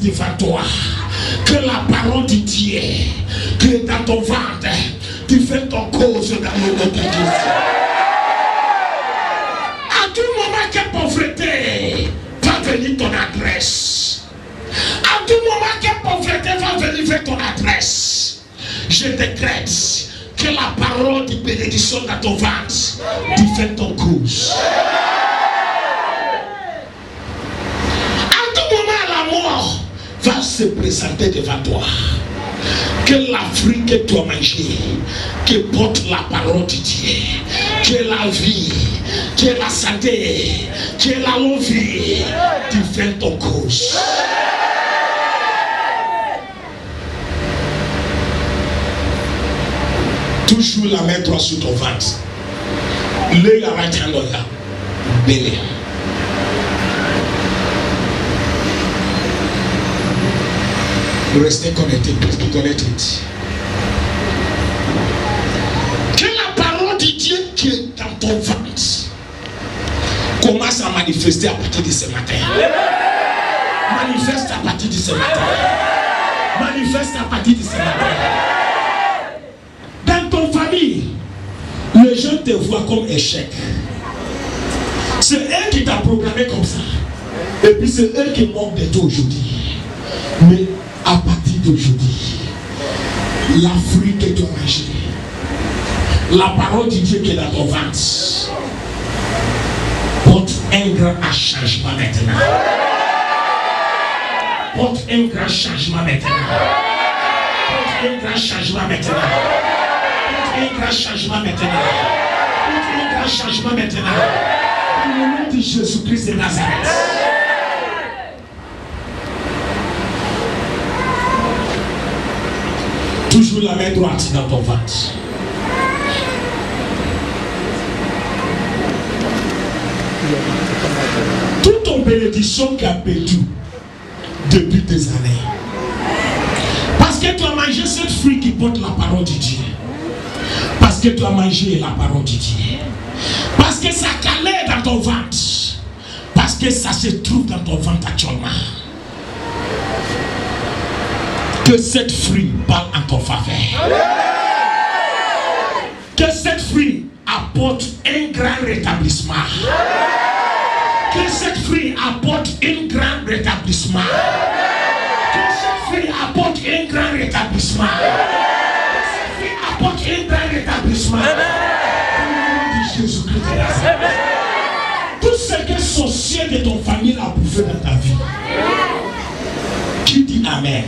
devant toi que la parole de Dieu qui est dans ton ventre, tu fais ton cause dans le nom de Jésus. À tout moment que pauvreté va venir ton adresse, à tout moment que pauvreté va venir vers ton adresse, je décrète que la parole de bénédiction dans ton ventre, tu fais ton cause. À tout moment la mort va se présenter devant toi. Que la fruit que tu as mangé, qui porte la parole de Dieu, qui est la vie, qui est la santé, qui est la longue vie, tu fais ton cause. Toujours la main droite sur ton ventre. L'œil à right hand là. Béni. Restez connectés, restez connectés. Que la parole de Dieu qui est dans ton ventre commence à manifester à partir de ce matin. Manifeste à partir de ce matin. Manifeste à partir de ce matin. Dans ton famille, les gens te voient comme échec. C'est eux qui t'ont programmé comme ça. Et puis c'est eux qui manquent de toi aujourd'hui. Mais à partir d'aujourd'hui, la fruit que tu as mangé, la parole de Dieu qui est dans ton ventre, porte un grand changement maintenant. Porte un grand changement maintenant. Porte un grand changement maintenant. Porte un grand changement maintenant. Porte un grand changement maintenant. Dans le nom de Jésus-Christ de Nazareth. Toujours la main droite dans ton ventre. Toute ton bénédiction qui a perdu depuis des années. Parce que tu as mangé cette fruit qui porte la parole de Dieu. Parce que tu as mangé la parole de Dieu. Parce que ça calait dans ton ventre. Parce que ça se trouve dans ton ventre actuellement. Que cette fruit parle en ton faveur. Que cette fruit apporte un grand rétablissement. Que cette fruit apporte un grand rétablissement. Que cette fruit apporte un grand rétablissement. Que cette fruit apporte un grand rétablissement. Au nom de Jésus-Christ de Nazareth. Tout ce que sorcier de ton famille a bouffé dans ta vie. Qui dit Amen?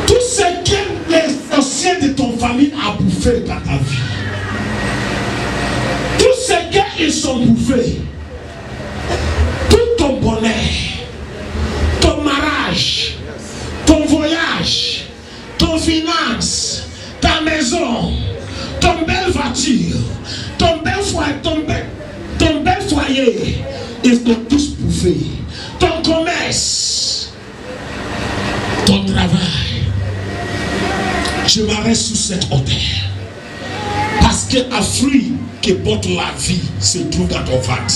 Tout ce que les sorciers de ton famille a bouffé dans ta vie, tout ce qu'ils sont bouffés, tout ton bonheur, ton mariage, ton voyage, ton finance, ta maison, ton belle voiture, ton bel foyer, ils sont tous bouffés. Ton commerce, ton travail, je m'arrête sous cette hauteur. Parce que un fruit qui porte la vie se trouve dans ton ventre.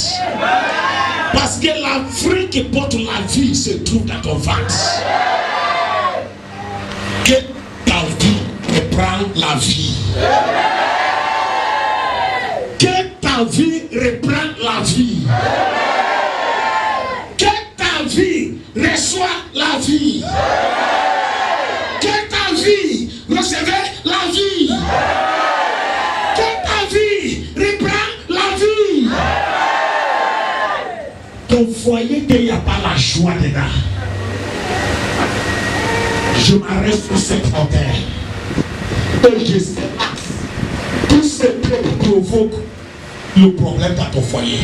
Parce que la fruit qui porte la vie se trouve dans ton ventre. Que ta vie reprend la vie. Que ta vie reprend la vie. Vie reçoit la vie. Que ta vie recevait la vie. Que ta vie reprend la vie. Ton foyer, il n'y a pas la joie dedans. Je m'arrête sur cette hauteur. Et je sais tout ce qui provoque le problème dans ton foyer.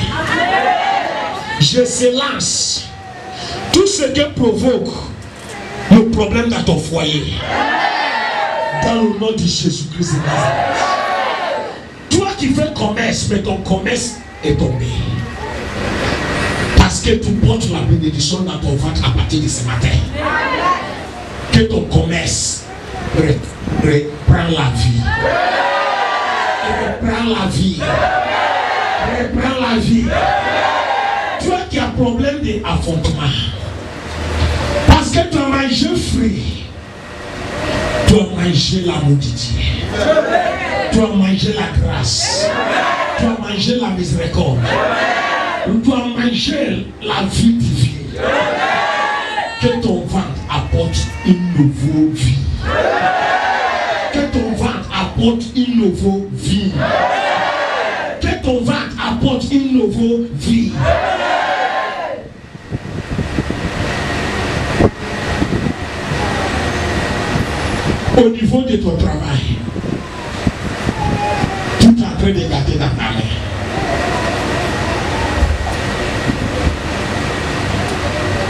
Je s'élance tout ce qui provoque le problème dans ton foyer. Dans le nom de Jésus-Christ de Nazareth. Toi qui fais commerce, mais ton commerce est tombé. Parce que tu portes la bénédiction dans ton ventre à partir de ce matin. Que ton commerce reprend la vie. Reprend la vie. Reprend la vie. Toi qui as problème d'affrontement. Parce que tu as mangé fruit. Tu as mangé la mauditier. Tu as mangé la grâce. Tu as mangé la miséricorde. Tu as mangé la vie divine. Que ton ventre apporte une nouvelle vie. Que ton ventre apporte une nouvelle vie. Que ton ventre apporte une nouvelle vie. Au niveau de ton travail, tout est en train de gâter dans ta main.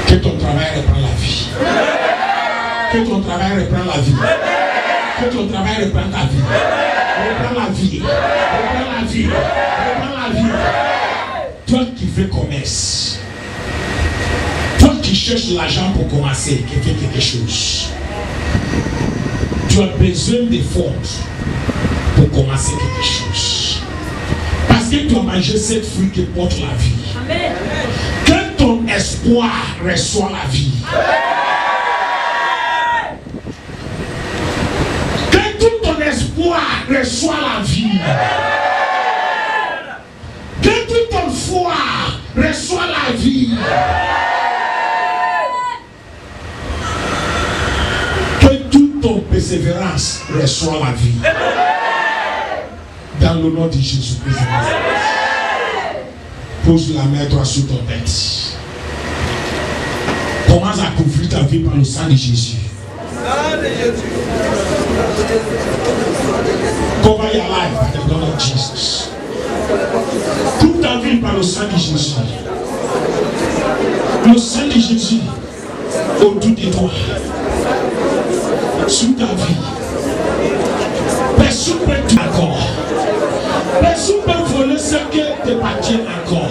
Que ton travail reprend la vie. Que ton travail reprend la vie. Que ton travail reprend ta vie. Reprends la vie. Reprends la vie. Reprends la vie. Toi qui fais commerce. Toi qui cherches l'argent pour commencer, qui fait quelque chose. Tu as besoin de fonds pour commencer quelque chose. Parce que tu as mangé cette fruit qui porte la vie. Amen. Que ton espoir reçoit la vie. Que tout ton espoir reçoit la vie. Que tout ton foi reçoit la vie. Ton persévérance reçoit la vie. Dans le nom de Jésus-Christ. Pose la main droite sur ton tête. Commence à couvrir ta vie par le sang de Jésus. Cover your life by the blood of Jesus. Couvre ta vie par le sang de Jésus. Le sang de Jésus autour de toi. Sous ta vie. Personne ne peut tout encore. Personne ne peut voler ce qui t'appartient encore.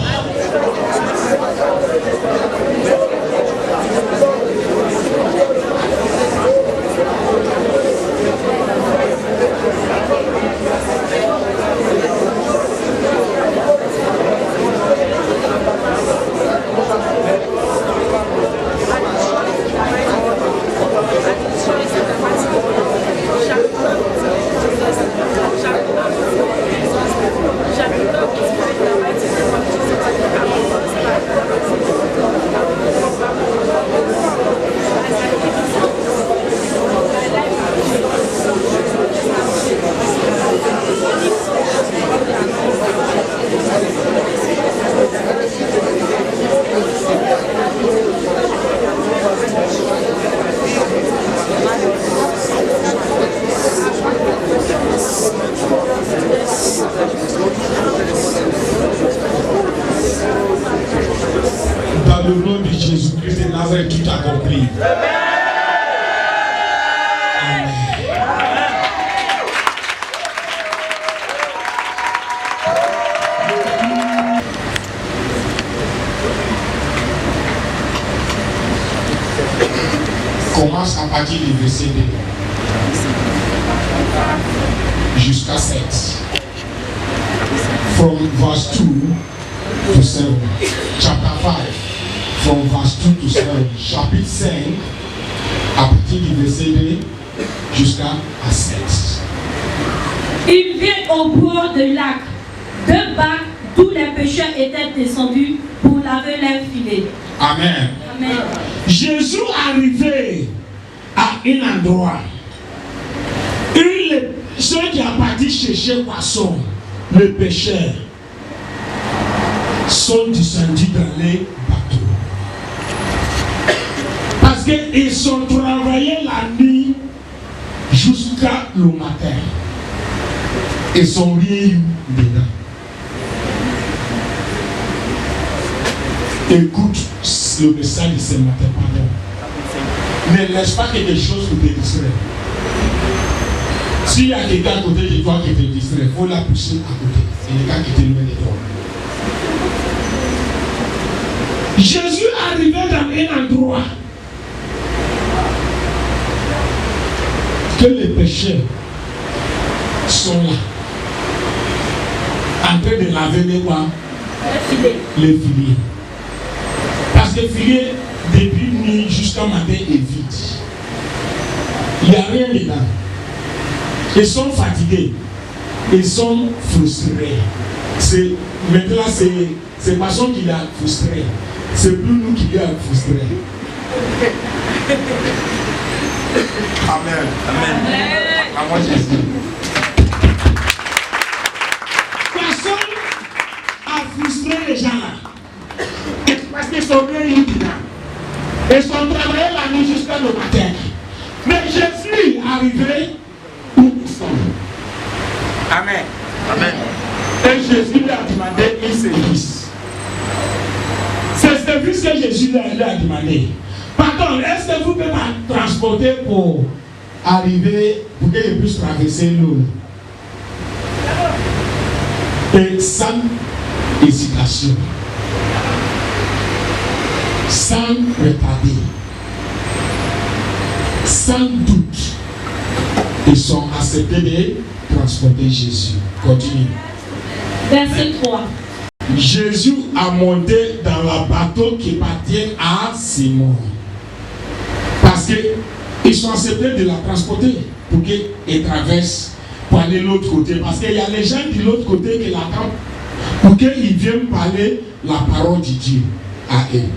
Dans le nom de Jésus-Christ de Nazareth, tout accompli. Amen. Commence à partir du verset 2 jusqu'à 7. From verse 2 to 7. Chapter 5. From verse 2 to 7. Chapitre 5. À partir du verset 2 jusqu'à 7. Il vient au bord du lac. Deux bacs d'où les pêcheurs étaient descendus pour laver leurs filets. Amen. Amen. Jésus arrivé à un endroit. Ceux qui ont parti chercher poisson, les pêcheurs, sont descendus dans les bateaux. Parce qu'ils ont travaillé la nuit jusqu'à le matin. Ils sont rien eu dedans. Écoute le message de ce matin, pardon. Ne laisse pas quelque chose qui te distrait. S'il y a quelqu'un à côté de toi qui te distrait, il faut la pousser à côté. C'est le gars qui te loin de toi. Jésus arrivait dans un endroit que les pécheurs sont là, en train de laver les filets. Parce que filet, depuis nuit jusqu'à matin, est vide. Il n'y a rien dedans. Ils sont fatigués. Ils sont frustrés. Maintenant, c'est Passion qui l'a frustré. C'est plus nous qui l'a frustré. Amen. Amen. À moi, Jésus. Passion a frustré les gens là. Parce qu'ils sont bien évidents. Ils sont travaillés la nuit jusqu'à le matin. Mais Jésus est arrivé où ils sont. Amen. Amen. Et Jésus lui a demandé un service. C'est ce service que Jésus lui a demandé. Pardon, est-ce que vous pouvez me transporter pour arriver, pour que je puisse traverser l'eau? Et sans hésitation, sans retarder, sans doute, ils sont acceptés de transporter Jésus. Continue. Verset 3. Jésus a monté dans le bateau qui appartient à Simon. Parce qu'ils sont acceptés de la transporter pour qu'ils traversent pour aller de l'autre côté. Parce qu'il y a les gens de l'autre côté qui l'attendent pour qu'ils viennent parler la parole de Dieu à eux.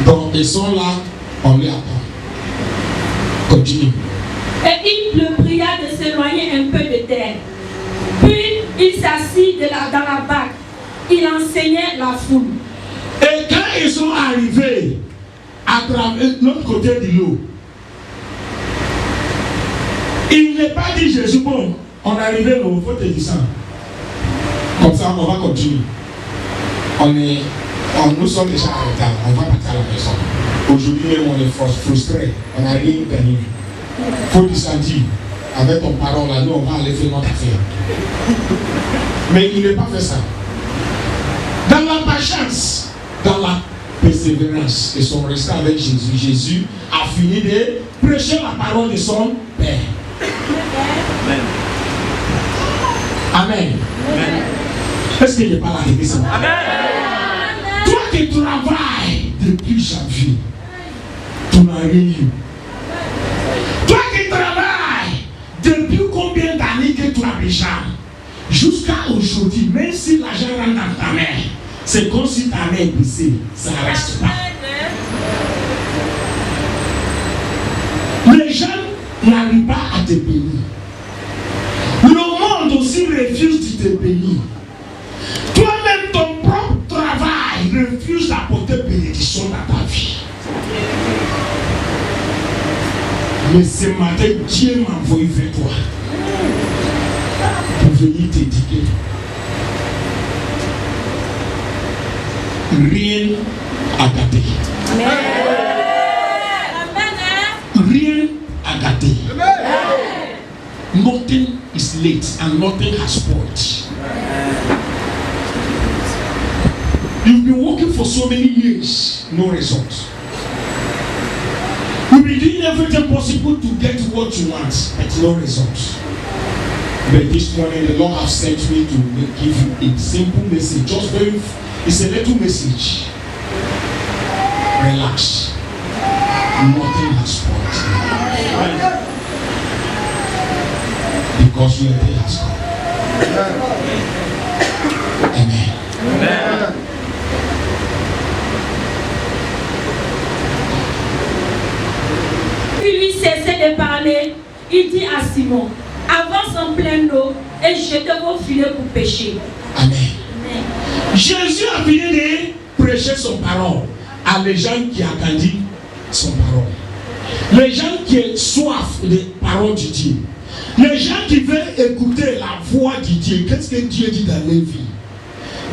Donc ils sont là, on les attend. Continue. Et il le pria de s'éloigner un peu de terre. Puis il s'assit dans la barque. Il enseignait la foule. Et quand ils sont arrivés à travers l'autre côté de l'eau, il n'est pas dit Jésus, bon, on est arrivé là, il faut te descendre. Comme ça, on va continuer. Nous sommes déjà en retard, on va partir à la maison. Aujourd'hui même, on est frustré, on n'a rien gagné. Il faut descendre. Avec ton parole là, nous on va aller faire notre affaire. Mais il n'est pas fait ça. Dans la patience, dans la persévérance, ils sont restés avec Jésus. Jésus a fini de prêcher la parole de son Père. Amen. Amen. Amen. Est-ce qu'il n'est pas là de ça? Amen. Toi qui travailles depuis janvier, tu n'as rien eu. Toi qui travailles depuis combien d'années que tu as déjà? Jusqu'à aujourd'hui, même si l'argent rentre dans ta main, c'est comme si ta main est brisée, ça ne reste pas. Les gens n'arrivent pas à te bénir. Le monde aussi refuse de te bénir. Toi-même, ton propre travail refuse d'apporter bénédiction dans ta vie. Mais ce matin, Dieu m'a envoyé vers toi pour venir t'éduquer. Rien à gâter. Rien à gâter. Nothing is late and nothing has spoiled. You've been working for so many years, no results. You've been doing everything possible to get what you want, but no results. But this morning, the Lord has sent me to give you a simple message. Just it's a little message. Relax. Nothing has spoiled. Because your day has come. Amen. Amen. Il lui cessait de parler. Il dit à Simon, avance en pleine eau et jetez vos filets pour pêcher. Amen. Amen. Jésus a fini de prêcher son parole à les gens qui attendent son parole. Les gens qui ont soif des paroles de Dieu. Les gens qui veulent écouter la voix de Dieu. Qu'est-ce que Dieu dit dans leur vie?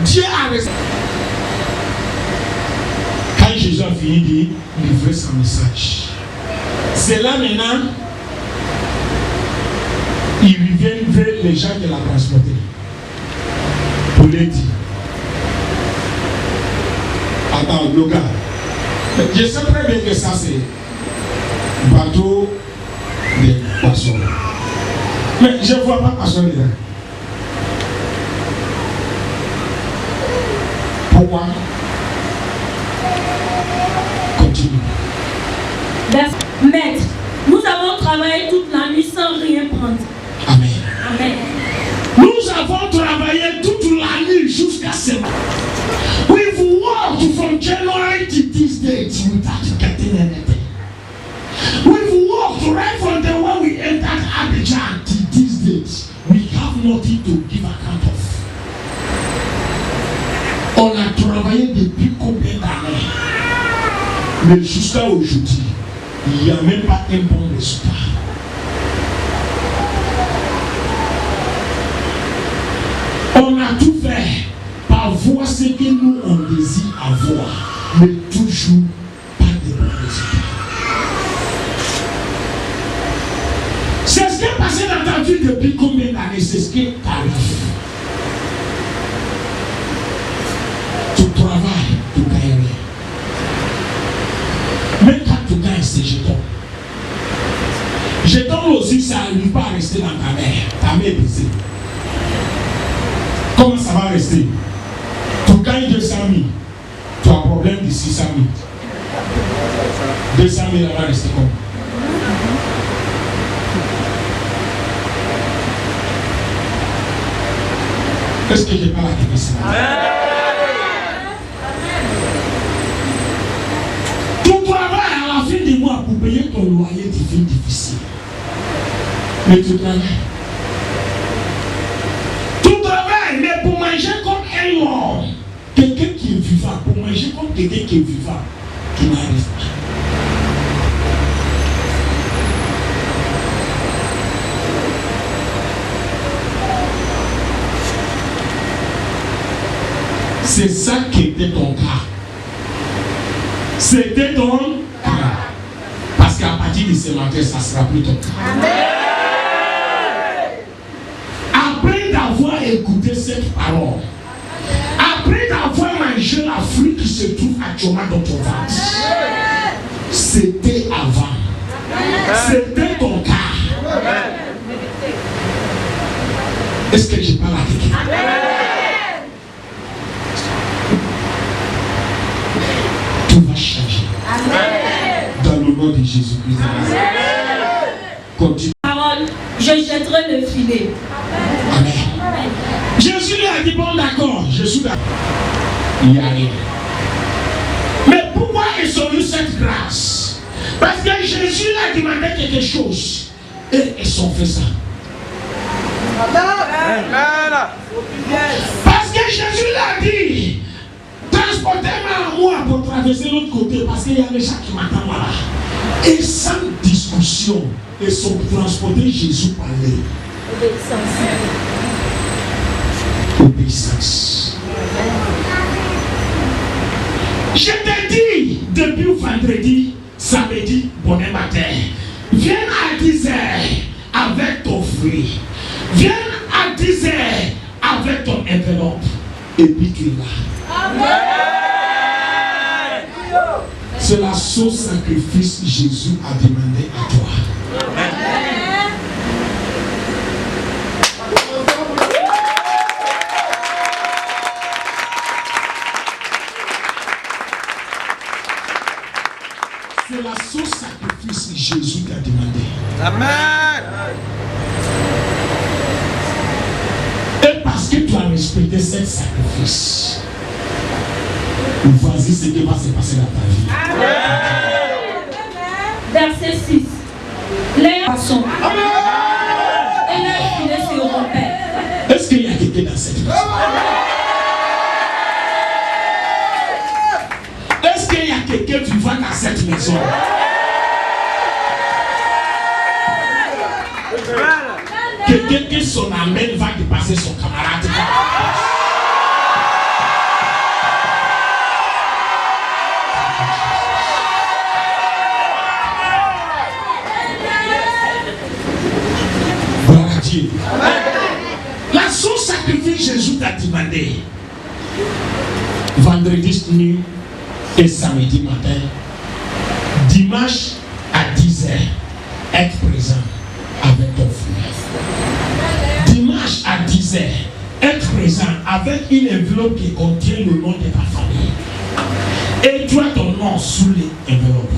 Dieu a raison. Quand Jésus a fini de livrer son message, c'est là maintenant, il revient vers les gens qui l'ont transporté. Pour les dire. Attends, le gars. Je sais très bien que ça c'est bateau de poissons. Mais je ne vois pas poisson dedans. Pourquoi? Maître, nous avons travaillé toute la nuit sans rien prendre. Amen. Amen. Nous avons travaillé toute la nuit jusqu'à ce matin. We've worked from January to this date without getting anything. We've worked right from the way we entered Abidjan to this date. We have nothing to give account of. On a travaillé depuis combien d'années? Mais jusqu'à aujourd'hui, il n'y a même pas un bon résultat. On a tout fait par voir ce que nous on désire avoir, mais toujours pas de bons résultats. C'est ce qui est passé dans ta vie depuis combien d'années? C'est ce qui t'arrive. Tu travailles, tu gagnes rien. Même quand tu gagnes, c'est jeton. Jeton aussi, ça n'arrive pas à rester dans ta mère. Ta mère est baissée. Comment ça va rester? Tu gagnes 200 000. Tu as un problème de 600 000. 200 000, ça va rester comment? Est-ce que je parle à quelqu'un ce matin? Tu travailles à la fin du mois pour payer ton loyer devient difficile. Mais tu travailles. Tu travailles, mais pour manger comme un homme. Quelqu'un qui est vivant, pour manger comme quelqu'un qui est vivant, qui n'arrive pas. C'est ça qui était ton cas. C'était ton cas. Parce qu'à partir de ce matin, ça ne sera plus ton cas. Après d'avoir écouté cette parole, après d'avoir mangé la fruit qui se trouve actuellement dans ton ventre, c'était avant. C'était ton cas. Est-ce que je parle à quelqu'un? Tout va changer. Amen. Dans le nom de Jésus-Christ. Continue. Parole, je jetterai le filet. Amen. Amen. Jésus lui a dit, bon d'accord, je suis d'accord. Il n'y a rien. Mais pourquoi ils ont eu cette grâce? Parce que Jésus lui a demandé quelque chose. Et ils ont fait ça. Amen. Parce que Jésus lui a dit, transportez-moi à moi pour traverser l'autre côté parce qu'il y a des gens qui m'attendent là. Et sans discussion, ils ont transporté Jésus par les obéissance. Je te dis depuis vendredi, samedi, bon matin, viens à 10h avec ton fruit. Viens à 10h avec ton enveloppe. Et puis tu es là. C'est la sauce sacrifice que Jésus a demandé à toi. C'est la sauce sacrifice que Jésus t'a demandé. Amen. Et parce que tu as respecté cette sacrifice, vas-y, ce qui va se passer dans ta vie. Amen. Verset 6. Les poissons et les filets se rompaient. Est-ce qu'il y a quelqu'un dans cette maison? Est-ce qu'il y a quelqu'un vivant dans cette maison? Quelqu'un qui son amen va dépasser son camarade. Gloire à Dieu. La sauce sacrifice Jésus t'a demandé. Vendredi nuit et samedi matin, dimanche à 10h, être présent avec ton frère. Dimanche à 10h, être présent avec une enveloppe qui contient le nom de ta famille. Et tu as ton nom sous l'enveloppe.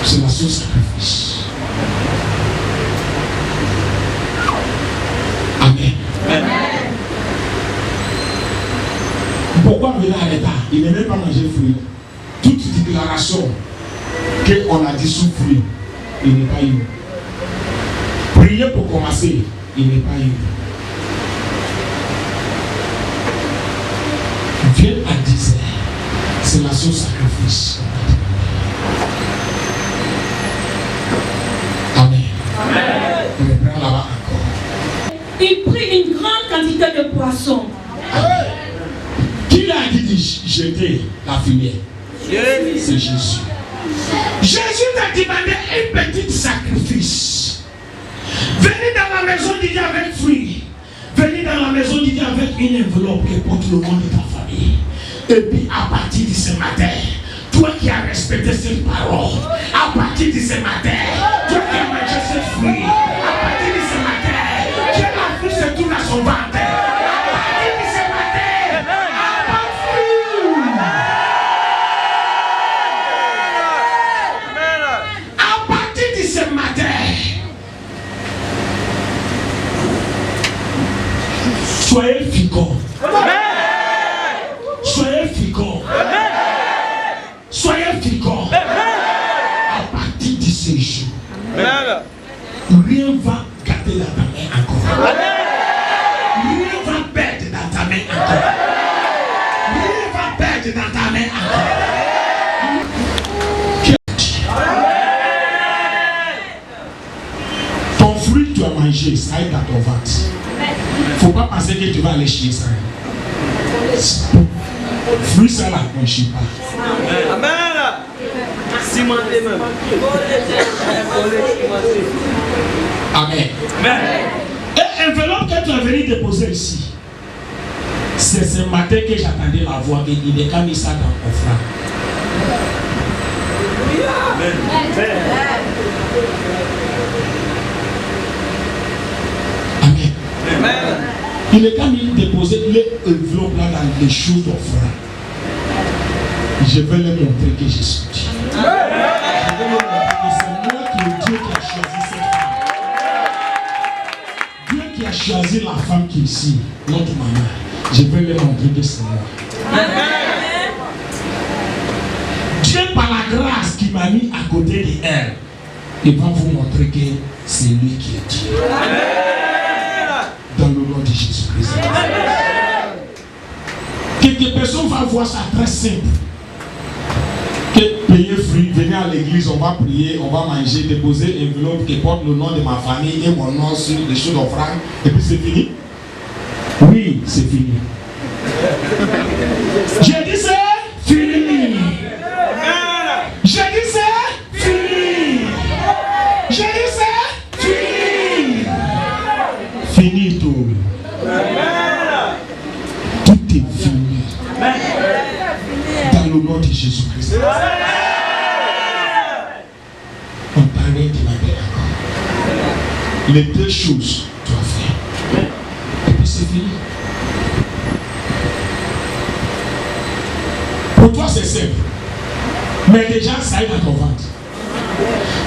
C'est la son sacrifice. Amen. Amen. Pourquoi venir à l'état? Il n'aimait pas manger fruit. Toute déclaration qu'on a dit sous fruit, il n'est pas eu. Prier pour commencer, il n'est pas eu. Viens à 10 heures, c'est la son sacrifice. Amen. Amen. On reprend là-bas encore. Il prit une grande quantité de poissons. Qui l'a dit de jeter la filière? C'est Jésus. Jésus t'a demandé un petit sacrifice. Venez dans la maison de Dieu avec fruit. Venez dans la maison de Dieu avec une enveloppe qui porte le nom de ta famille. Et puis à partir de ce matin, toi qui as respecté cette parole, à partir de ce matin, toi qui as mangé ce fruit, à partir de ce matin, Dieu a vu se tourne à son ventre. Soyez féconds. Soyez féconds. Soyez féconds. À partir de ce jour, rien ne va garder dans ta main encore. Rien ne va perdre dans ta main encore. Rien ne va perdre dans ta main encore. Ton fruit, tu as mangé, ça est dans ton ventre. Faut pas penser que tu vas aller chier ça. Fruit ça là, on ne chie pas. Amen. Amen. Et enveloppe que tu as venu déposer ici, c'est ce matin que j'attendais la voix qu'il est mis ça dans ton frère. Amen. Il est quand même déposé l'enveloppe là dans les choses d'offrande. Je vais leur montrer que je suis Dieu. Je vais leur montrer que c'est moi qui est Dieu qui a choisi cette femme. Dieu qui a choisi la femme qui est ici, notre maman. Je vais leur montrer que c'est moi. Dieu par la grâce qui m'a mis à côté d'elle, il va vous montrer que c'est lui qui est Dieu. Dans le nom de Jésus-Christ. Quelques personnes vont voir ça très simple. Que payer fruit, venir à l'église, on va prier, on va manger, déposer une enveloppe qui porte le nom de ma famille et mon nom sur les choses d'offrande, et puis c'est fini. Oui, c'est fini. J'ai dit c'est fini. J'ai dit c'est fini. J'ai dit c'est fini. Fini tout. Tout est fini. Dans le nom de Jésus-Christ. On parlait de ma paix encore. Les deux choses tu as fait. Et puis c'est fini. Pour toi c'est simple. Mais déjà ça est dans ton ventre.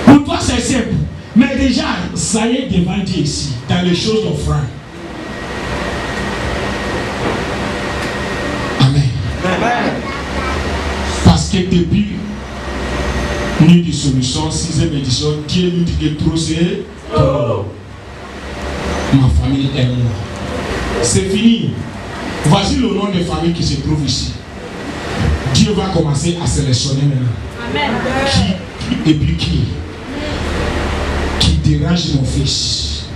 Pour toi c'est simple. Mais déjà, ça y est devant Dieu ici, dans les choses d'offrande. Amen. Amen. Parce que depuis Nuit de Solution, 6e édition, Dieu nous dit que trop c'est trop. Ma famille est moi. C'est fini. Voici le nom des familles qui se trouvent ici. Dieu va commencer à sélectionner maintenant. Amen. Qui et puis qui dérange mon fils,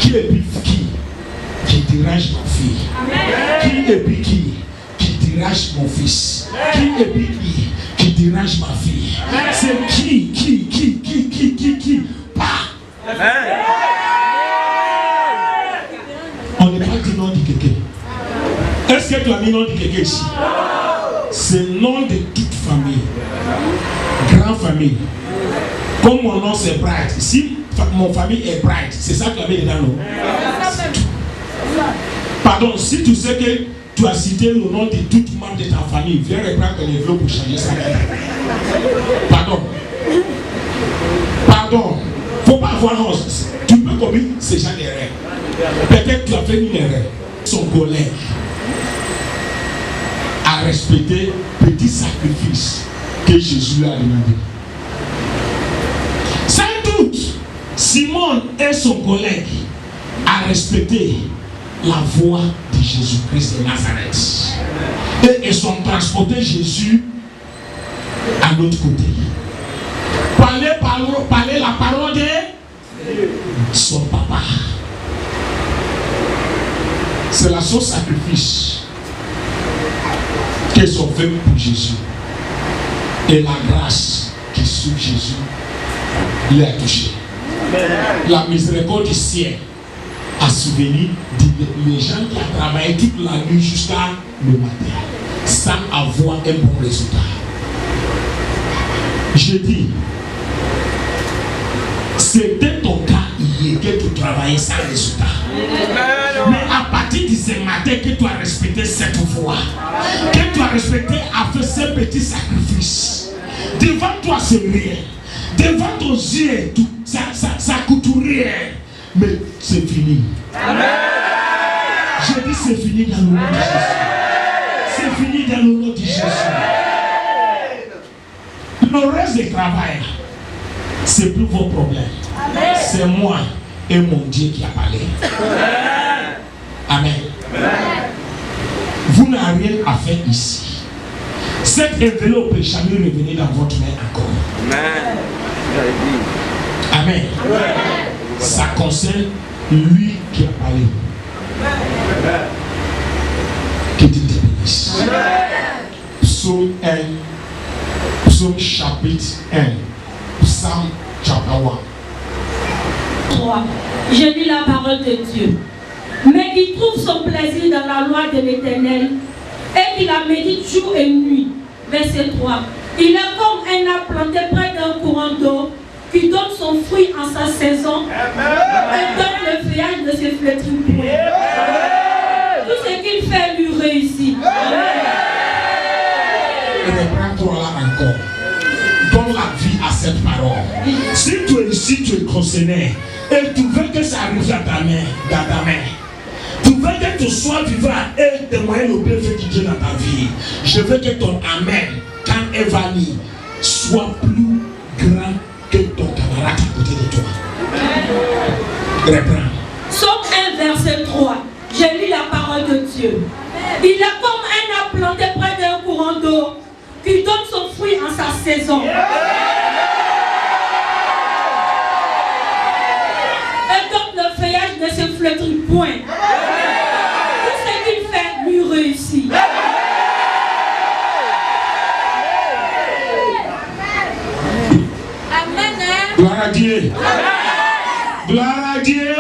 qui est puis qui dérange ma fille, qui est puis qui dérange mon fils, qui est puis qui dérange ma fille, c'est qui pas. On n'est pas dit nom de quelqu'un. Est-ce que tu as mis nom de quelqu'un ici? C'est le nom de toute famille, grande famille. Comme mon nom c'est Bright, si mon famille est Bright, c'est ça que tu as mis dedans, non? Pardon, si tu sais que tu as cité le nom de toute membre de ta famille, viens reprendre ton enveloppe pour changer ça. Pardon. Pardon. Il ne faut pas avoir honte. Tu peux commettre ces gens d'erreur. Peut-être que tu as fait une erreur. Son collègue a respecté le petit sacrifice que Jésus lui a demandé. Sans doute, Simon et son collègue a respecté la voix de Jésus-Christ de Nazareth. Et ils ont transporté Jésus à l'autre côté. Parler la parole de son papa. C'est la son sacrifice qu'ils ont fait pour Jésus. Et la grâce qui sur Jésus l'a touché. La miséricorde du ciel a souvenu des gens qui ont travaillé toute la nuit jusqu'à le matin sans avoir un bon résultat. Je dis, c'était ton cas hier que tu travaillais sans résultat. Mais à partir de ce matin que tu as respecté cette voie, que tu as respecté à faire ce petit sacrifice, devant toi c'est rien, devant tes yeux ça coûte rien, mais c'est fini. Amen. Je dis c'est fini dans le nom de Jésus. C'est fini dans le nom de Jésus. Le reste du travail, c'est plus vos problèmes. C'est moi et mon Dieu qui a parlé. Amen. Amen. Vous n'avez rien à faire ici. Cette enveloppe ne peut jamais revenir dans votre main encore. Amen. Amen. Amen. Ça concerne lui qui a parlé. Amen. Que Dieu te bénisse. Psaume 1, Psaume chapitre 1, Psalm chapter 1. 3. Je lis la parole de Dieu. Mais qui trouve son plaisir dans la loi de l'Éternel et qui la médite jour et nuit. Verset 3. Il est comme un arbre planté près d'un courant d'eau qui donne son fruit en sa saison. Et donne le feuillage de ses flétris point. Tout ce qu'il fait lui réussit. Reprends-toi là encore. Donne la vie à cette parole. Si tu es ici, tu es concerné et tu veux que ça arrive dans ta main, tu veux que tu sois vivant et témoigner le bienfait qui Dieu dans ta vie. Je veux que ton amen, quand elle va lire, soit plus grand que ton camarade à côté de toi. Reprends. Psaume 1, verset 3. Je lis la parole de Dieu. Il est comme un arbre planté près d'un courant d'eau qui donne son fruit en sa saison. Et donc le feuillage ne se flétrit point. Tout ce qu'il fait lui réussit. Amen. Gloire à Dieu. Gloire à Dieu.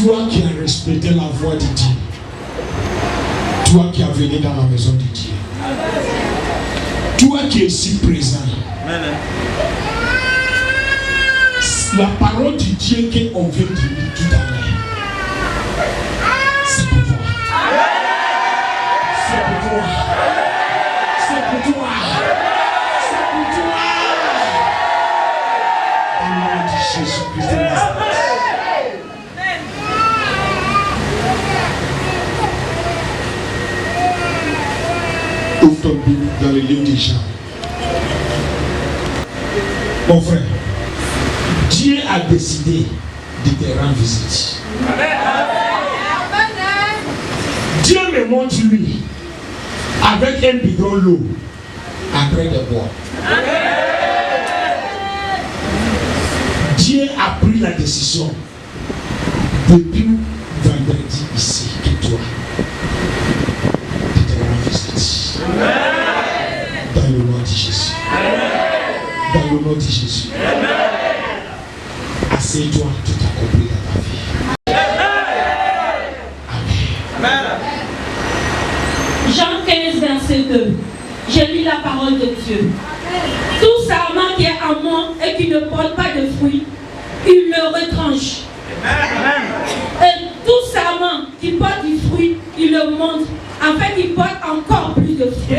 Toi qui as respecté la voix de Dieu, toi qui as venu dans la maison de Dieu, toi qui es ici présent, la parole de Dieu qu'on vient de lire tout à l'heure, c'est pour toi. C'est pour toi. C'est pour toi. C'est pour toi. Au nom de Jésus-Christ de Nazareth. Ouvre ton Bible dans le livre des Jean. Mon frère, Dieu a décidé de te rendre visite. Dieu me montre lui avec un bidon l'eau en train de boire. Dieu a pris la décision depuis vendredi ici que toi de te rendre visite. Dans le nom de Jésus. Dans le nom de Jésus. Assieds-toi, tout accompli dans ta vie. Amen. Jean 15, verset 2. Je lis la parole de Dieu. Tout sarment qui est en moi et qui ne porte pas de fruits, il le retranche. Et tout sarment qui porte du fruit, il le montre, afin qu'il porte encore plus de fruits.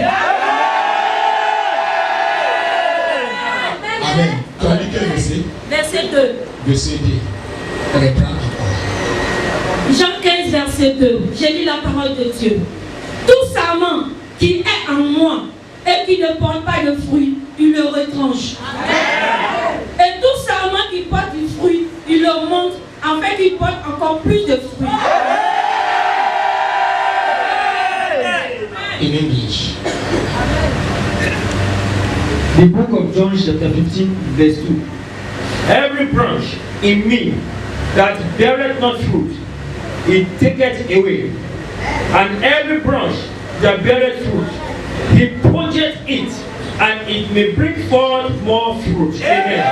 2. Verset 2. Reprends encore. Jean 15, verset 2. J'ai lu la parole de Dieu. Tout sarment qui est en moi et qui ne porte pas de fruit, il le retranche. Et tout sarment qui porte du fruit, il le montre afin qu'il porte encore plus de fruits. In English. The book of John chapter 15 verse 2. Every branch in me that beareth not fruit, he taketh away. And every branch that beareth fruit, he purgeth it, and it may bring forth more fruit. Amen.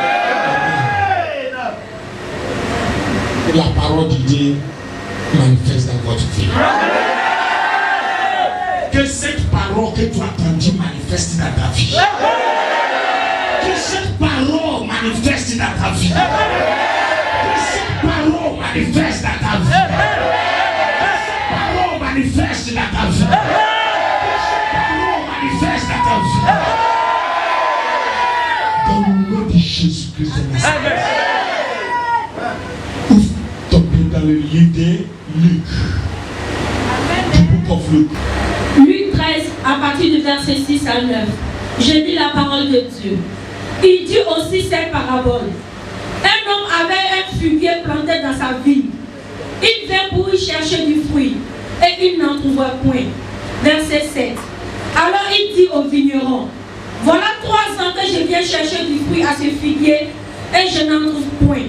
La parole de Dieu manifeste dans votre vie. Que cette parole que tu as entendue manifeste dans ta vie. Que cette parole manifeste dans ta vie. Que cette parole manifeste dans ta vie. Que cette parole manifeste dans ta vie. Que cette parole manifeste dans ta vie. Dans le nom de Jésus-Christ de Nazareth. Ouvre ton pied dans le livre de Luc. Du book of Luc. Luc 13, à partir du verset 6 à 9. Je lis la parole de Dieu. Il dit aussi cette parabole. Un homme avait un figuier planté dans sa vigne. Il vint pour y chercher du fruit et il n'en trouva point. Verset 7. Alors il dit au vigneron, voilà 3 ans que je viens chercher du fruit à ce figuier et je n'en trouve point.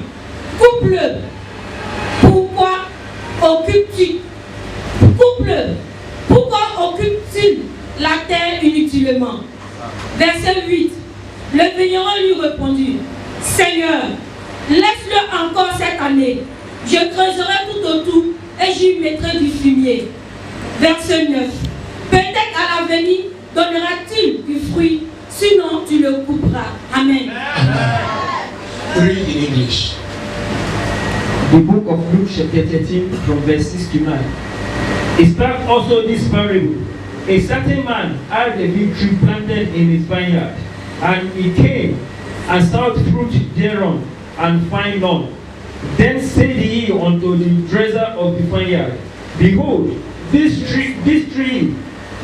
Coupe-le. Pourquoi occupes-tu? Coupe-le. Pourquoi occupes-tu la terre inutilement? Verset 8. Le vigneron lui répondit, Seigneur, laisse-le encore cette année. Je creuserai tout autour et j'y mettrai du fumier. Verset 9. Peut-être à l'avenir donnera-t-il du fruit, sinon tu le couperas. Amen. Read in English. The book of Luke chapter 13 from verse 6 to 9. He spake also this parable. A certain man had a fig tree planted in his vineyard, and he came and sowed fruit thereon, and found none. Then said he unto the dresser of the vineyard, Behold, this tree,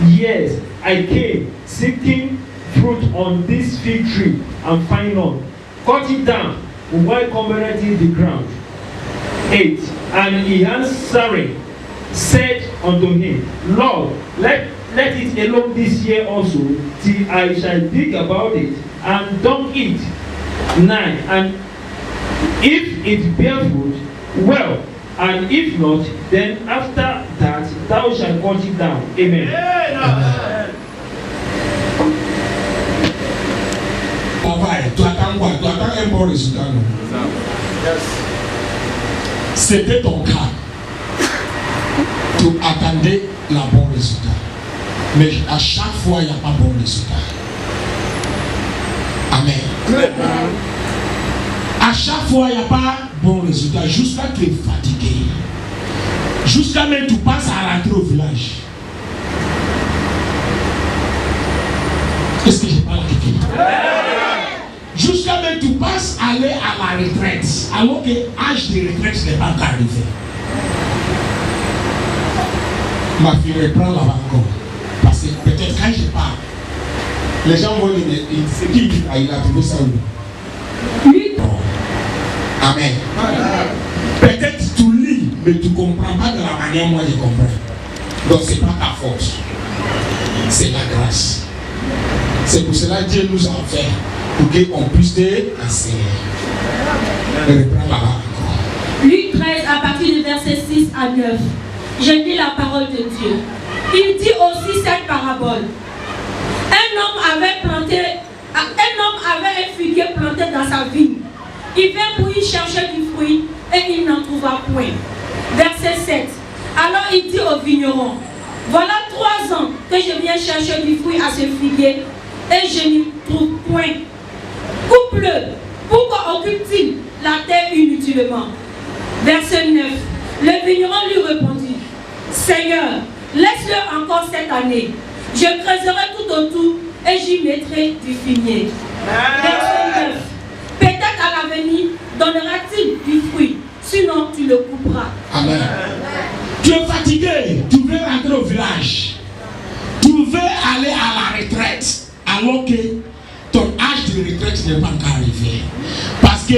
yes, I came seeking fruit on this fig tree, and find none. Cut it down, why covereth it the ground? 8. And he answering said unto him, Lord, let it alone this year also, till I shall dig about it, and dung it. 9. And if it bear fruit, well, and if not, then after that thou shalt cut it down. Amen. Tu attends quoi? Tu attends un bon résultat, non? C'était ton cas. Tu attendais la bon résultat. Mais à chaque fois, il n'y a pas bon résultat. Amen. À chaque fois, il n'y a pas bon résultat. Jusqu'à tu es fatigué. Jusqu'à même tu passes à rentrer au village. Est-ce que j'ai parlé à quelqu'un? Jusqu'à même tu passes à aller à la retraite. Alors que l'âge de retraite n'est pas encore arrivé. Ma fille reprend là-bas encore. Parce que peut-être quand je parle, les gens vont dire, c'est qui il a trouvé ça où? Amen. Peut-être tu lis, mais tu ne comprends pas de la manière moi je comprends. Donc ce n'est pas ta faute. C'est la grâce. C'est pour cela que Dieu nous a fait pour qu'on puisse t'enseigner. Reprends là-bas encore. Luc 13 à partir du verset 6 à 9. Je lis la parole de Dieu. Il dit aussi cette parabole. Un homme avait un figuier planté dans sa vigne. Il vint pour y chercher du fruit et il n'en trouva point. Verset 7. Alors il dit au vigneron, voilà 3 ans que je viens chercher du fruit à ce figuier et je n'y trouve point. Coupe-le. Pourquoi occupe-t-il la terre inutilement? Verset 9. Le vigneron lui répondit, Seigneur, laisse-le encore cette année. Je creuserai tout autour et j'y mettrai du fumier. Verset 9. Peut-être à l'avenir donnera-t-il du fruit? Sinon, tu le couperas. Amen. Tu es fatigué, tu veux rentrer au village. Tu veux aller à la retraite alors que ton âge de retraite n'est pas encore arrivé. Parce que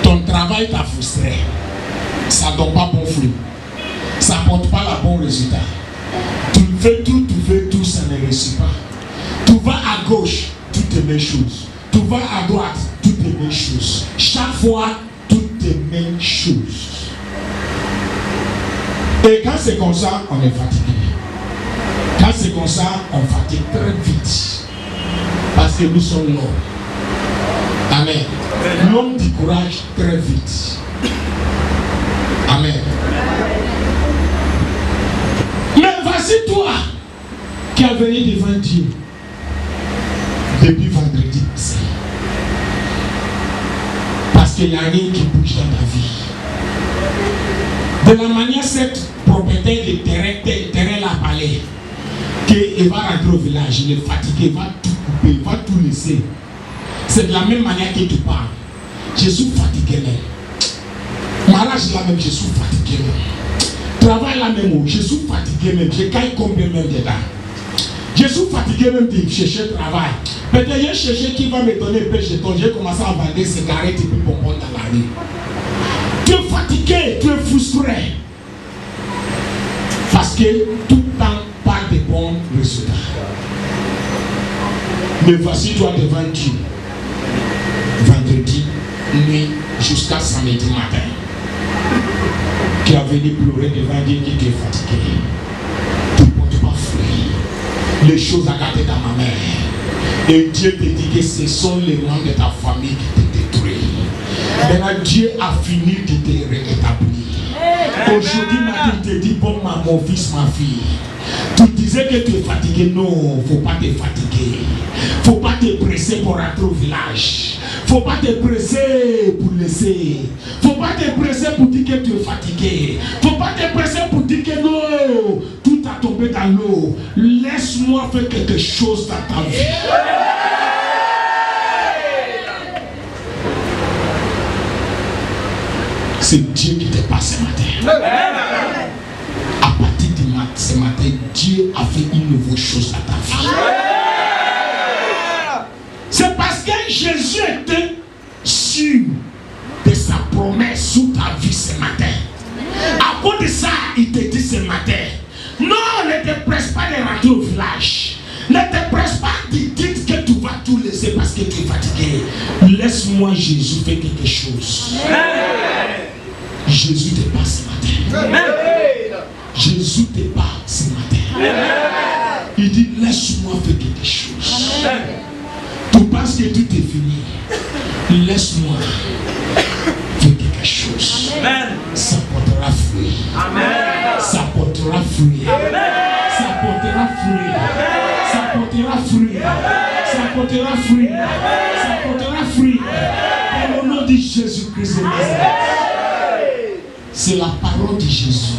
ton travail t'a frustré. Ça ne donne pas bon fruit. Ça ne porte pas le bon résultat. Tu veux tout, ça ne réussit pas. Tu vas à gauche, toutes les mêmes choses. Tu vas à droite, toutes les mêmes choses. Chaque fois, toutes les mêmes choses. Et quand c'est comme ça, on est fatigué. Quand c'est comme ça, on fatigue très vite. Parce que nous sommes l'homme. Amen. L'homme décourage très vite. Amen. Mais voici toi qui as venu devant Dieu depuis vendredi passé. Parce qu'il y a rien qui bouge dans ta vie. De la manière cette propriétaire de terrain l'a parlé, qu'il va rentrer au village, il est fatigué, il va tout couper, il va tout laisser. C'est de la même manière que tu parles. Je suis fatigué même. Mariage là même, je suis fatigué même. Travail là même, je suis fatigué même. Je gagne combien même dedans. Je suis fatigué même de chercher travail. Peut-être j'ai cherché qui va me donner peu de jetons. J'ai commencé à vendre des cigarettes et puis bonbons dans la rue. Tu es fatigué, tu es frustré. Parce que tout le temps, pas de bons résultats. Mais voici toi devant Dieu. Vendredi, nuit, jusqu'à samedi matin. Qui a venu pleurer devant Dieu, qui est fatigué. Tu ne portes pas fruit. Les choses à garder dans ma mère. Et Dieu te dit que ce sont les membres de ta famille qui te détruisent. Maintenant, Dieu a fini de te rétablir. Aujourd'hui, matin, il te dit, bon, mon fils, ma fille. Tu disais que tu es fatigué. Non, il ne faut pas te fatiguer. Il ne faut pas te presser pour rentrer au village. Il ne faut pas te presser pour laisser. Il ne faut pas te presser pour dire que tu es fatigué. Il ne faut pas te presser pour dire que non, tout a tombé dans l'eau. Laisse-moi faire quelque chose dans ta vie. C'est Dieu qui te parle ce matin. À partir de ce matin, Dieu a fait une nouvelle chose dans ta vie. C'est parce que Jésus était sûr de sa promesse sur ta vie ce matin. À cause de ça, il te dit ce matin, non, ne te presse pas de rentrer au village. Ne te presse pas de dire que tu vas tout laisser parce que tu es fatigué. Laisse-moi Jésus faire quelque chose. Jésus te parle ce matin. Jésus te parle ce matin. Il dit, laisse-moi faire quelque chose. Tu penses que tout est fini. Laisse-moi faire quelque chose. Ça portera fruit. Ça portera fruit. Ça portera fruit. Ça portera fruit. Ça portera fruit. Ça portera fruit. Au nom de Jésus-Christ de Nazareth. C'est la parole de Jésus.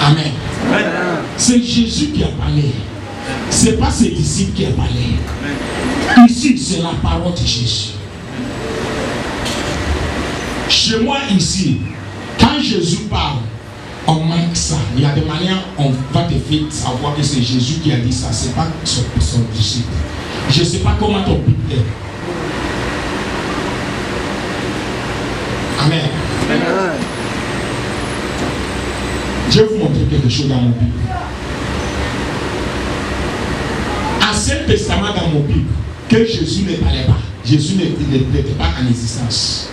Amen. C'est Jésus qui a parlé. Ce n'est pas ses disciples qui ont parlé. Ici, c'est la parole de Jésus. Chez moi, ici, quand Jésus parle, on manque ça. Il y a des manières, on va te faire savoir que c'est Jésus qui a dit ça. Ce n'est pas son disciple. Je ne sais pas comment ton Bible est. Amen. Je vais vous montrer quelque chose dans mon Bible. Ancien Testament dans mon Bible, que Jésus ne parlait pas. Jésus n'était pas en existence.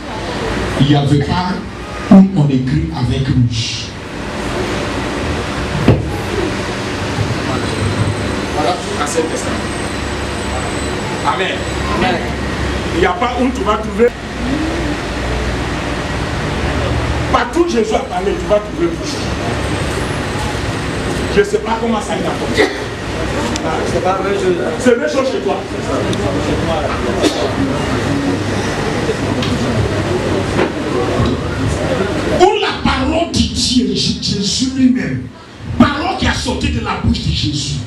Il n'y avait pas où on écrit avec rouge. Voilà l'Ancien Testament. Amen. Amen. Il n'y a pas où tu vas trouver. Partout Jésus a parlé, tu vas trouver rouge. Je ne sais pas comment ça il a fait. C'est pas vrai, c'est la même chose chez toi. Où la parole de Dieu, Jésus lui-même, parole qui a sorti de la bouche de Jésus,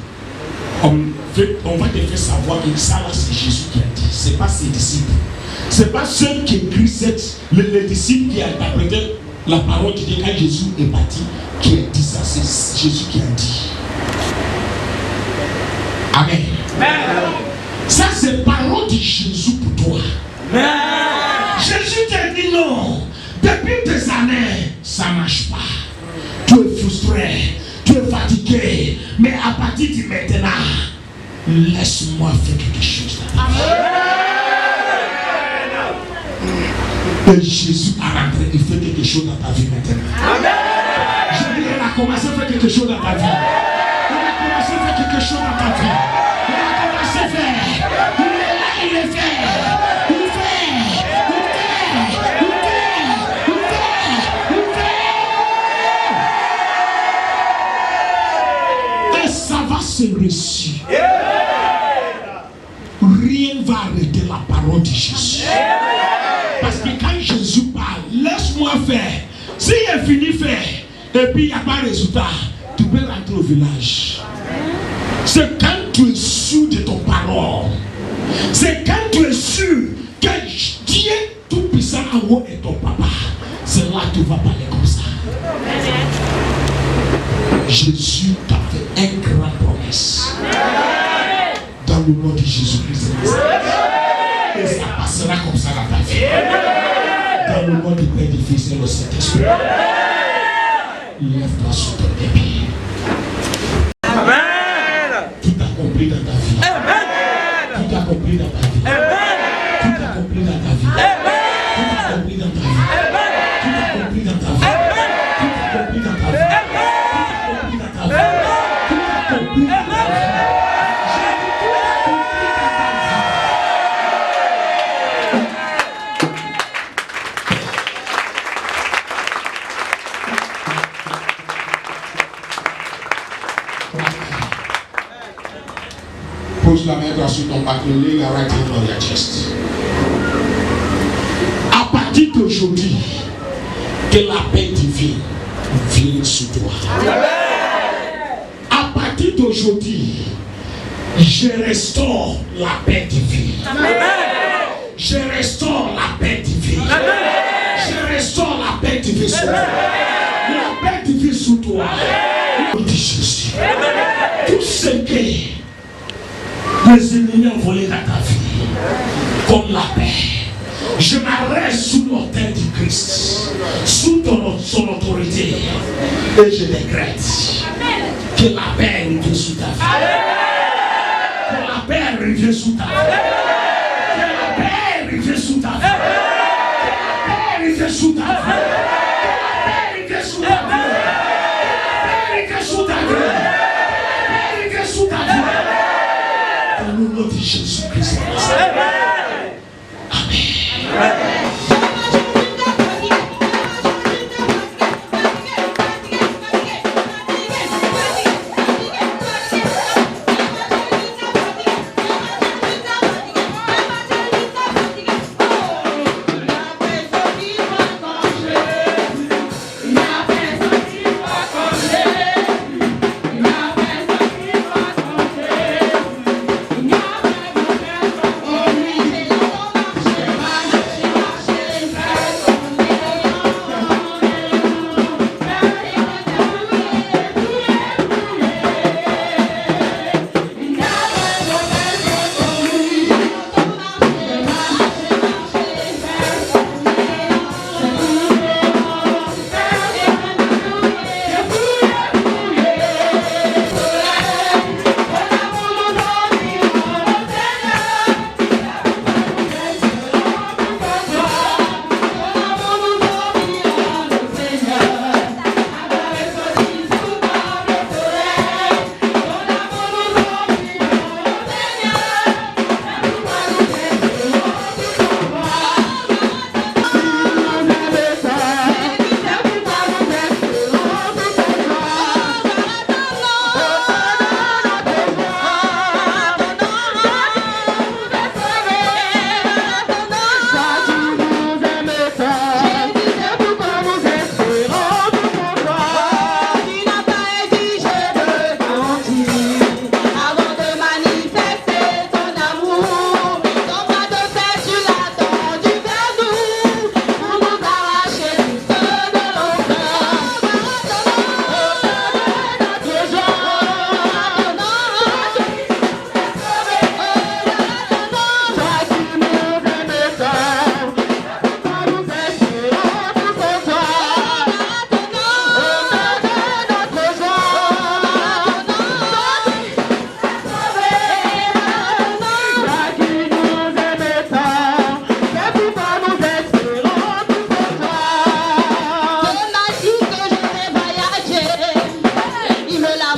on va te faire savoir que ça là c'est Jésus qui a dit, c'est pas ses disciples. C'est pas ceux qui écrit les disciples qui a interprété la parole qui dit quand Jésus est parti, qui a dit ça, c'est Jésus qui a dit. Amen. Ça c'est parole de Jésus pour toi. Jésus t'a dit non. Depuis des années, ça ne marche pas. Tu es frustré, tu es fatigué, mais à partir de maintenant, laisse-moi faire quelque chose. Et Jésus a rentré, il fait quelque chose dans ta vie maintenant. Je dis, il a commencé à faire quelque chose dans ta vie. Il a commencé à faire quelque chose dans ta vie. Il a commencé à faire. Il est là, il est fait. Il fait. Et ça va se réussir. Rien ne va arrêter la parole de Jésus. Parce que quand Jésus parle, laisse-moi faire. S'il est fini faire, et puis il n'y a pas de résultat, tu peux rentrer au village. C'est quand tu es sûr de ton parole. C'est quand tu es sûr que Dieu Tout-Puissant en haut est ton papa. C'est là que tu vas parler comme ça. Jésus t'a fait une grande promesse. Dans le nom de Jésus-Christ. Et ça passera comme ça dans ta vie. Dans le nom du Père, du Fils et du Saint-Esprit. Lève-toi sur ton pied. Amen. Tout accompli dans ta vie. Amen. Tout accompli dans ta vie. Amen. Tout accompli dans ta vie. Amen. Tout accompli dans ta vie. Amen. Tout accompli dans ta vie. Amen. Tout accompli dans ta vie. Amen. Tout accompli dans ta vie. Amen. Tout accompli dans ta vie. Pose la main droite sur ton bâton, lay la right hand on your chest. À partir d'aujourd'hui, que la paix divine vienne sur toi. À partir d'aujourd'hui, je restaure la paix divine. Je restaure la paix divine. Je restaure la paix divine sur toi. La paix divine sur toi. Jésus. Tout ce que les ennemis ont volé dans ta vie, comme la paix, je m'arrête sous l'autel du Christ, sous son autorité, et je décrète que la paix revienne sous ta vie, que la paix revienne sous ta vie, que la paix revienne sous ta vie, que la paix revienne sous ta vie, que la paix revienne sous ta vie, que la paix revienne sous ta vie, que la paix revienne sous ta vie. Dans le nom de Jésus-Christ. Amen. Amen.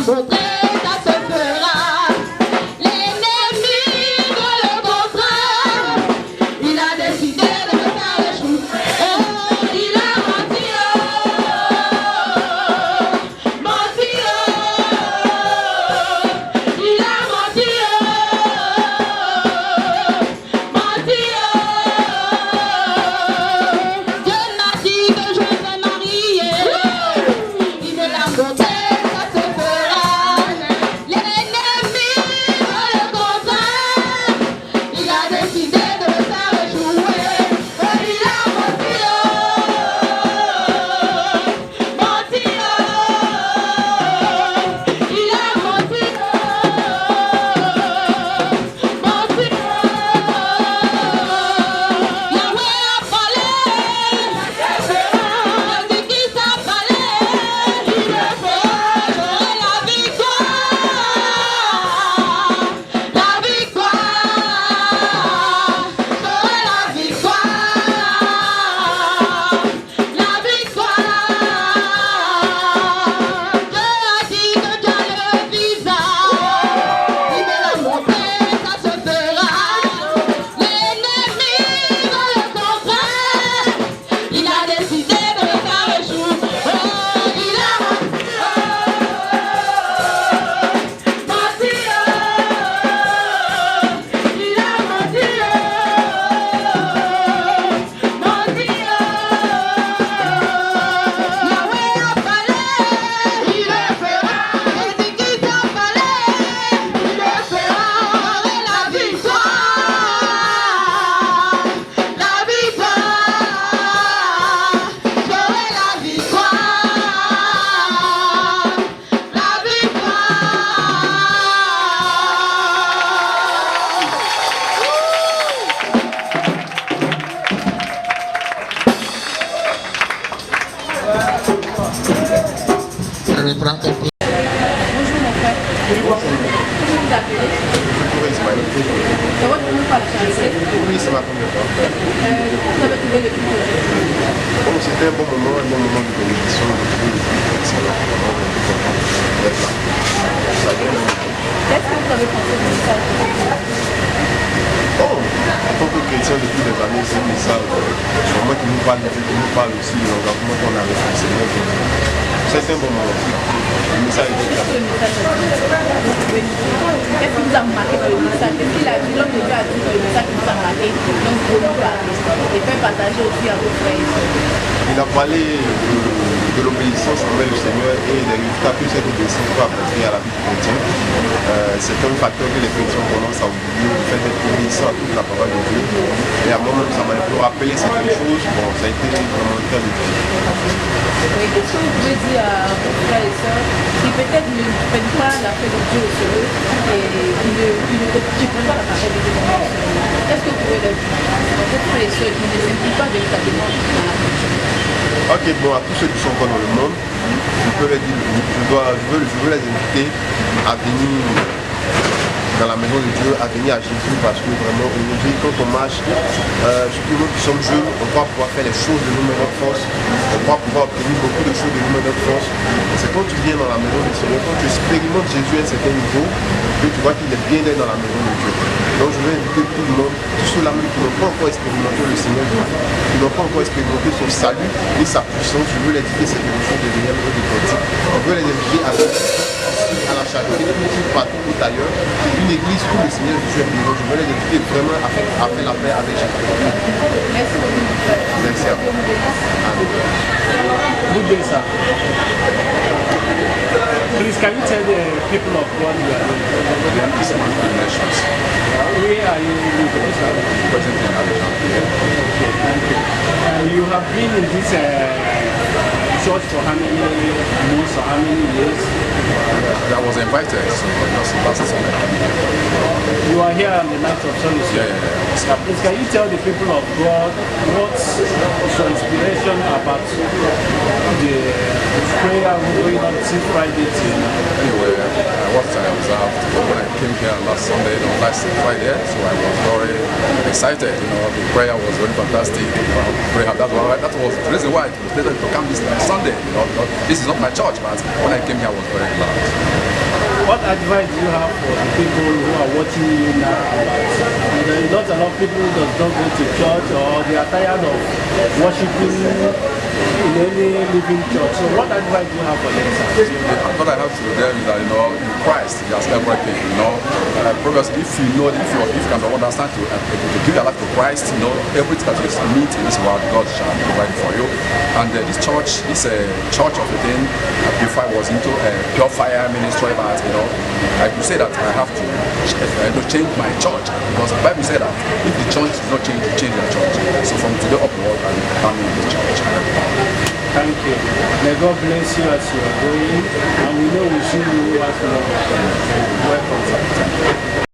beauté, ça se fera. L'ennemi veut le contraire. Il a décidé de me faire le chou. Oh, il a menti, oh, menti, oh. Il a menti, oh, menti, oh. Dieu m'a dit que je vais marier. Il veut la beauté, ça se fera. L'ennemi veut le contraire. Il a décidé de me faire jouer. Oh, il a menti, oh, menti, oh. Il a menti, oh, menti, oh. Yahweh a parlé. C'est qui ça parlait. Il le fera. J'aurai la victoire. La victoire. J'aurai la victoire. La victoire. Dieu a dit que tu as le visage. Il veut la montrer, ça se fera. L'ennemi veut le contraire. Il a décidé de me faire le chou. Oh, il a menti, oh, menti, oh. Il a menti, oh, menti, oh. Yahweh a parlé, il le fera. Et c'est qui t'a parlé, il le fera. J'aurai la victoire. La victoire. J'aurai la victoire. La Reprends ton place. Bonjour mon frère. Comment vous appelez? C'est votre première fois à la charité? Oui, c'est ma première fois. Vous avez trouvé le culte aujourd'hui? Bon, c'était un bon moment de bénédiction. Excellent. D'être là. Ça vient. Qu'est-ce que vous avez pensé du message d'aujourd'hui? Bon, en tant que chrétien depuis des années, c'est un message sur moi qui nous parle aussi de l'engagement qu'on a avec le Seigneur. C'est un bon moment. Le message est Qu'est-ce que le message a dit? Qu'est-ce qui vous a marqué dans le message? Qu'est-ce qu'il a dit? L'homme de Dieu a dit dans le message qui vous a marqué. Donc, vous nous parler et faire partager aussi à vos frères et sœurs. Il a parlé de l'obéissance envers le Seigneur et des résultats que cette obéissance peut apporter à la vie du chrétien. C'est un facteur que les chrétiens commencent à oublier, le fait d'être obéissant à toute la parole de Dieu. Et à un moment, ça m'a un peu rappelé certaines choses. Bon, ça a été vraiment très difficile. Oui, qu'est-ce que vous pouvez dire à vos frères et sœurs qui peut-être ne prennent pas la paix de Dieu au sérieux et qui ne prennent pas la parole de Dieu au sérieux? Qu'est-ce que vous pouvez leur dire à vos frères et sœurs qui ne s'impliquent pas véritablement dans la paix? Ok, bon, à tous ceux qui sont encore dans le monde, je peux leur dire, je veux les inviter à venir dans la maison de Dieu, à venir à Jésus, parce que vraiment aujourd'hui, quand on marche, surtout nous qui sommes jeunes, on va pouvoir faire les choses de nous-mêmes notre force, on va pouvoir obtenir beaucoup de choses de nous-mêmes notre force. C'est quand tu viens dans la maison du Seigneur, quand tu expérimentes Jésus à un certain niveau, que tu vois qu'il est bien d'être dans la maison de Dieu. Donc je veux inviter tout le monde, tous ceux-là même qui n'ont pas encore expérimenté le Seigneur, qui n'ont pas encore expérimenté son salut et sa puissance, je veux les dire que c'est quelque chose de génial et de pratique. On veut les inviter à la charité, partout ou ailleurs, une église où le Seigneur Jésus est vivant. Je veux les inviter vraiment à faire la paix avec Jésus. Merci beaucoup. Merci à vous. Good day, sir. Please, can you tell the people of God you are in? We are Christian nations. Where are you living? Present in Abidjan. Okay, thank you. You have been in this church for how many months or how many years? I was invited, so just last summer. You are here on the night of Sunday. Yeah. Please, can you tell the people of God what's your inspiration about the prayer going on since Friday till now? Anyway, what I observed when I came here last Sunday, last Friday, so I was very excited. The prayer was very fantastic. That was the reason why it was pleasant to come this Sunday. This is not my church, but when I came here, I was very glad. What advice do you have for the people who are watching you now? There is not a lot of people who does not go to church, or they are tired of worshiping in any living church. So what advice do you have for them? What I have to them is that, in Christ, He has everything, Progress, if you can understand to give your life to Christ, everything that you need in this world, God shall provide for you. And this church is a church of the thing. Before I was into a pure fire ministry, but, I could say that I have to change my church, because the Bible said that if the church does not change, you change the church. So from today upward, I'm in this church. Thank you. May God bless you as you are going, and we know we see you as well. Welcome.